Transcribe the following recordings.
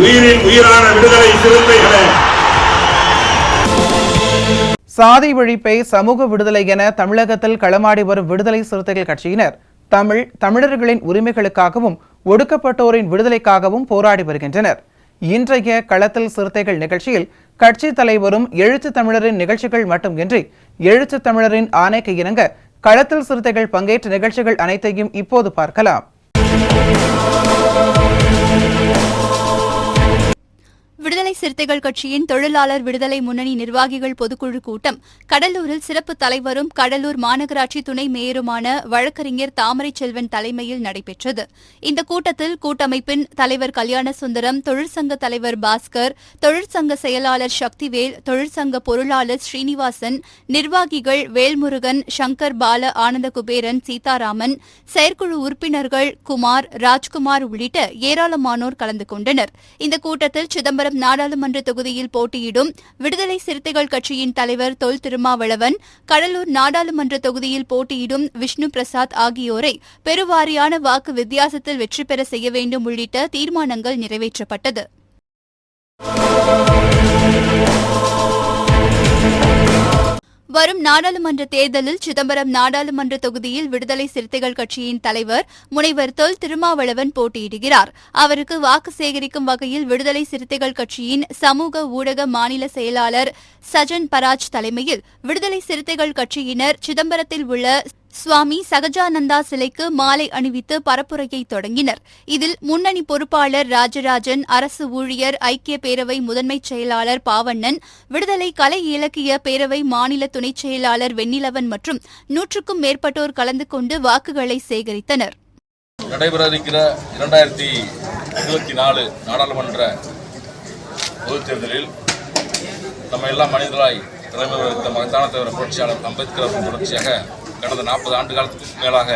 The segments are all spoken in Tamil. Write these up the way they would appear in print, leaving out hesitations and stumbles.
உயிரின் உயிரான விடுதலை சிறுத்தைகளே, சாதி ஒழிப்பை சமூக விடுதலை என தமிழகத்தில் களமாடி வரும் விடுதலை சிறுத்தைகள் கட்சியினர் தமிழர்களின் உரிமைகளுக்காகவும் ஒடுக்கப்பட்டோரின் விடுதலைக்காகவும் போராடி வருகின்றனர். இன்றைய களத்தில் சிறுத்தைகள் நிகழ்ச்சியில் கட்சி தலைவரும் எழுத்து தமிழரின் நிகழ்ச்சிகள் மட்டுமின்றி எழுத்து தமிழரின் ஆணைக்கு இணங்க களத்தில் சிறுத்தைகள் பங்கேற்ற நிகழ்ச்சிகள் அனைத்தையும் இப்போது பார்க்கலாம். விடுதலை சிறுத்தைகள் கட்சியின் தொழிலாளர் விடுதலை முன்னணி நிர்வாகிகள் பொதுக்குழு கூட்டம் கடலூரில் சிறப்பு தலைவரும் கடலூர் மாநகராட்சி துணை மேயருமான வழக்கறிஞர் தாமரை செல்வன் தலைமையில் நடைபெற்றது. இந்த கூட்டத்தில் கூட்டமைப்பின் தலைவர் கல்யாண சுந்தரம், தொழிற்சங்க தலைவர் பாஸ்கர், தொழிற்சங்க செயலாளர் சக்திவேல், தொழிற்சங்க பொருளாளர் ஸ்ரீனிவாசன், நிர்வாகிகள் வேல்முருகன், சங்கர் பால, ஆனந்த குபேரன், சீதாராமன், செயற்குழு உறுப்பினர்கள் குமார், ராஜ்குமார் உள்ளிட்ட ஏராளமானோர் கலந்து கொண்டனர். இந்த கூட்டத்தில் சிதம்பரம் நாடாளுமன்ற தொகுதியில் போட்டியிடும் விடுதலை சிறுத்தைகள் கட்சியின் தலைவர் தொல் திருமாவளவன், கடலூர் நாடாளுமன்ற தொகுதியில் போட்டியிடும் விஷ்ணு பிரசாத் ஆகியோரை பெருவாரியான வாக்கு வித்தியாசத்தில் வெற்றி பெற செய்ய வேண்டும் உள்ளிட்ட தீர்மானங்கள் நிறைவேற்றப்பட்டது. வரும் நாடாளுமன்ற தேர்தலில் சிதம்பரம் நாடாளுமன்ற தொகுதியில் விடுதலை சிறுத்தைகள் கட்சியின் தலைவர் முனைவர் தொல் திருமாவளவன் போட்டியிடுகிறார். அவருக்கு வாக்கு சேகரிக்கும் வகையில் விடுதலை சிறுத்தைகள் கட்சியின் சமூக ஊடக மாநில செயலாளர் சஜன் பராஜ் தலைமையில் விடுதலை சிறுத்தைகள் கட்சியினர் சிதம்பரத்தில் உள்ள சுவாமி சகஜானந்தா சிலைக்கு மாலை அணிவித்து பரப்புரையை தொடங்கினர். இதில் முன்னணி பொறுப்பாளர் ராஜராஜன், அரசு ஊழியர் ஐக்கிய பேரவை முதன்மைச் செயலாளர் பாவண்ணன், விடுதலை கலை இலக்கிய பேரவை மாநில துணைச் செயலாளர் வெண்ணிலவன் மற்றும் 100க்கும் மேற்பட்டோர் கலந்து கொண்டு வாக்குகளை சேகரித்தனர். நடைபெற இருக்கிற 2024 நாடாளுமன்ற பொதுத் தேர்தலில் நம்ம எல்லாம் மனிதர்களாய் தலைமை வகித்த மகத்தான தலைவர் புரட்சியாளர் அம்பேத்கர் தொடர்ச்சியாக கடந்த 40 ஆண்டு காலத்துக்கு மேலாக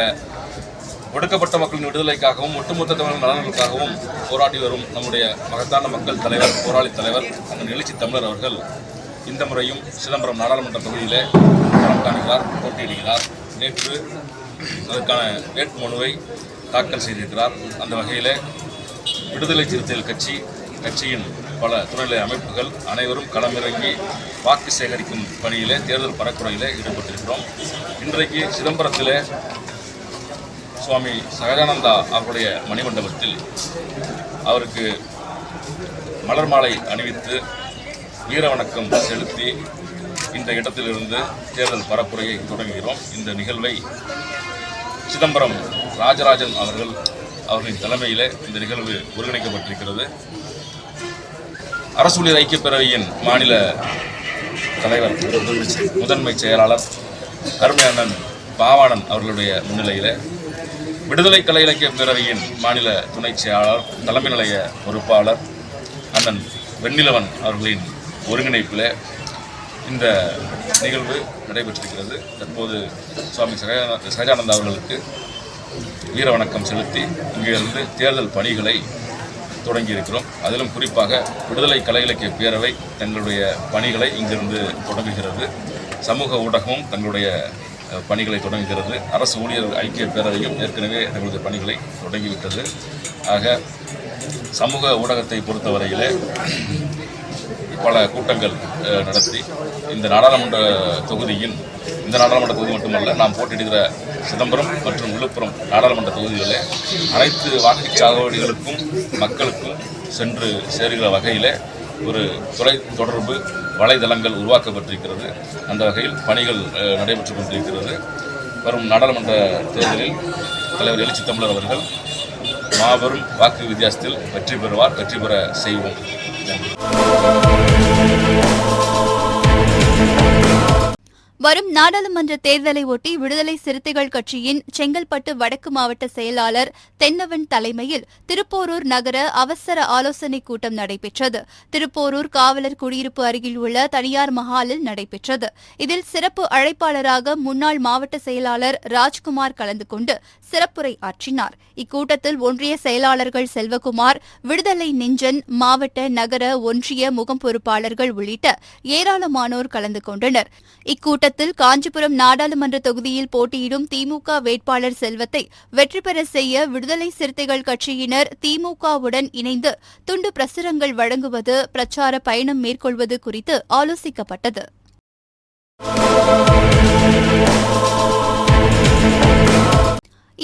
ஒடுக்கப்பட்ட மக்களின் விடுதலைக்காகவும் ஒட்டுமொத்த தமிழ் நலன்களுக்காகவும் போராடி வரும் நம்முடைய மகத்தான மக்கள் தலைவர், போராளி தலைவர் அண்ணன் எழுச்சி தமிழர் அவர்கள் இந்த முறையும் சிதம்பரம் நாடாளுமன்ற தொகுதியிலே களம் காணுகிறார், போட்டியிடுகிறார். நேற்று அதற்கான வேட்புமனுவை தாக்கல் செய்திருக்கிறார். அந்த வகையில் விடுதலை சிறுத்தைகள் கட்சியின் பல துணைநிலை அமைப்புகள் அனைவரும் களமிறங்கி வாக்கு சேகரிக்கும் பணியிலே, தேர்தல் பரப்புரையிலே ஈடுபட்டிருக்கிறோம். இன்றைக்கு சிதம்பரத்திலே சுவாமி சகஜானந்தா அவருடைய மணிமண்டபத்தில் அவருக்கு மலர் மாலை அணிவித்து வீர வணக்கம் செலுத்தி இந்த இடத்திலிருந்து தேர்தல் பரப்புரையை தொடங்குகிறோம். இந்த நிகழ்வை சிதம்பரம் ராஜராஜன் அவர்களின் தலைமையிலே இந்த நிகழ்வு ஒருங்கிணைக்கப்பட்டிருக்கிறது. அரசு ஊழியர் ஐக்கிய பேரவையின் மாநில தலைவர் முதன்மை செயலாளர் அருமையண்ணன் பாவாணன் அவர்களுடைய முன்னிலையில், விடுதலை கலை இலக்கிய பேரவையின் மாநில துணை செயலாளர் தலைமை நிலைய பொறுப்பாளர் அண்ணன் வெண்ணிலவன் அவர்களின் ஒருங்கிணைப்பில் இந்த நிகழ்வு நடைபெற்றிருக்கிறது. தற்போது சுவாமி சகஜானந்தா அவர்களுக்கு வீர வணக்கம் செலுத்தி இங்கிருந்து தேர்தல் பணிகளை தொடங்கியிருக்கிறோம். அதிலும் குறிப்பாக விடுதலை கலை இலக்கிய பேரவை தங்களுடைய பணிகளை இங்கிருந்து தொடங்குகிறது. சமூக ஊடகமும் தங்களுடைய பணிகளை தொடங்குகிறது. அரசு ஊழியர் ஐக்கிய பேரவையும் ஏற்கனவே தங்களுடைய பணிகளை தொடங்கிவிட்டது. ஆக சமூக ஊடகத்தை பொறுத்தவரையிலே பல கூட்டங்கள் நடத்தி இந்த நாடாளுமன்ற தொகுதி மட்டுமல்ல, நாம் போட்டியிடுகிற சிதம்பரம் மற்றும் விழுப்புரம் நாடாளுமன்ற தொகுதிகளில் அனைத்து வாக்குச்சாவடிகளுக்கும் மக்களுக்கும் சென்று சேருகிற வகையில் ஒரு தொலைத்தொடர்பு வலைதளங்கள் உருவாக்கப்பட்டிருக்கிறது. அந்த வகையில் பணிகள் நடைபெற்று கொண்டிருக்கிறது. வரும் நாடாளுமன்ற தேர்தலில் தலைவர் எழுச்சி தமிழர் அவர்கள் மாபெரும் வாக்கு வித்தியாசத்தில் வெற்றி பெறுவார். வெற்றி பெற செய்வோம். வரும் நாடாளுமன்ற தேர்தலை ஒட்டி விடுதலை சிறுத்தைகள் கட்சியின் செங்கல்பட்டு வடக்கு மாவட்ட செயலாளர் தென்னவன் தலைமையில் திருப்போரூர் நகர அவசர ஆலோசனைக் கூட்டம் நடைபெற்றது. திருப்போரூர் காவலர் குடியிருப்பு அருகில் உள்ள தனியார் மஹாலில் நடைபெற்றது. இதில் சிறப்பு அழைப்பாளராக முன்னாள் மாவட்ட செயலாளர் ராஜ்குமார் கலந்து கொண்டு சிறப்புரை ஆற்றினார். இக்கூட்டத்தில் ஒன்றிய செயலாளர்கள் செல்வகுமார், விடுதலை நெஞ்சன், மாவட்ட நகர ஒன்றிய முகம் பொறுப்பாளர்கள் உள்ளிட்ட ஏராளமானோர் கலந்து கொண்டனர். இக்கூட்டத்தில் காஞ்சிபுரம் நாடாளுமன்ற தொகுதியில் போட்டியிடும் திமுக வேட்பாளர் செல்வத்தை வெற்றி பெற செய்ய விடுதலை சிறுத்தைகள் கட்சியினர் திமுகவுடன் இணைந்து துண்டு பிரசுரங்கள் வழங்குவது, பிரச்சார பயணம் மேற்கொள்வது குறித்து ஆலோசிக்கப்பட்டது.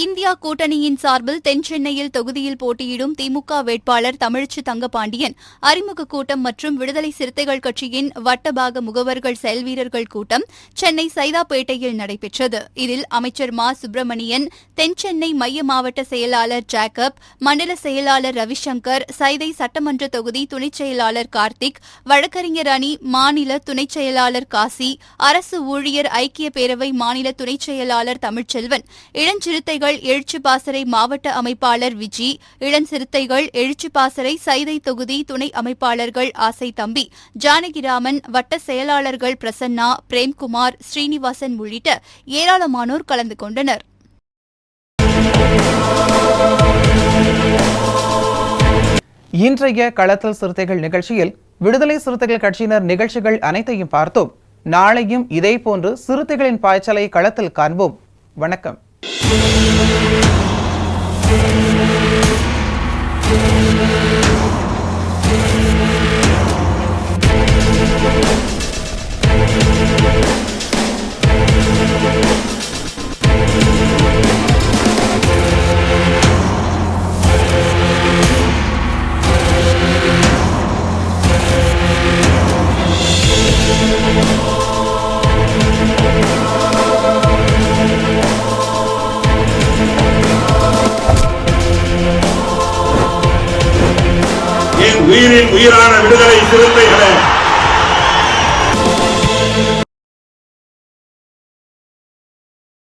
இந்தியா கூட்டணியின் சார்பில் தென்சென்னையில் தொகுதியில் போட்டியிடும் திமுக வேட்பாளர் தமிழ்ச்சி தங்கபாண்டியன் அறிமுக கூட்டம் மற்றும் விடுதலை சிறுத்தைகள் கட்சியின் வட்டபாக முகவர்கள் செயல்வீரர்கள் கூட்டம் சென்னை சைதாப்பேட்டையில் நடைபெற்றது. இதில் அமைச்சர் மா சுப்பிரமணியன், தென்சென்னை மைய மாவட்ட செயலாளர் ஜேக்கப், மண்டல செயலாளர் ரவிசங்கர், சைதை சட்டமன்ற தொகுதி துணைச் செயலாளர் கார்த்திக், வழக்கறிஞர் அணி மாநில துணைச் செயலாளர் காசி, அரசு ஊழியர் ஐக்கிய பேரவை மாநில துணைச் செயலாளர் தமிழ்ச்செல்வன், இளஞ்சிறுத்தைகள் எழுச்சி பாசறை மாவட்ட அமைப்பாளர் விஜி, இளஞ்சிறுத்தைகள் எழுச்சி பாசறை சைதை தொகுதி துணை அமைப்பாளர்கள் ஆசை தம்பி, ஜானகிராமன், வட்ட செயலாளர்கள் பிரசன்னா, பிரேம்குமார், ஸ்ரீனிவாசன் உள்ளிட்ட ஏராளமானோர் கலந்து கொண்டனர். இன்றைய களத்தல் சிறுத்தைகள் நிகழ்ச்சியில் விடுதலை சிறுத்தைகள் கட்சியினர் நிகழ்ச்சிகள் அனைத்தையும் பார்த்தோம். நாளையும் இதேபோன்று சிறுத்தைகளின் பாய்ச்சலை களத்தில் காண்போம். வணக்கம். உயிரின் உயிரான விடுதலை சிறுத்தைகளே,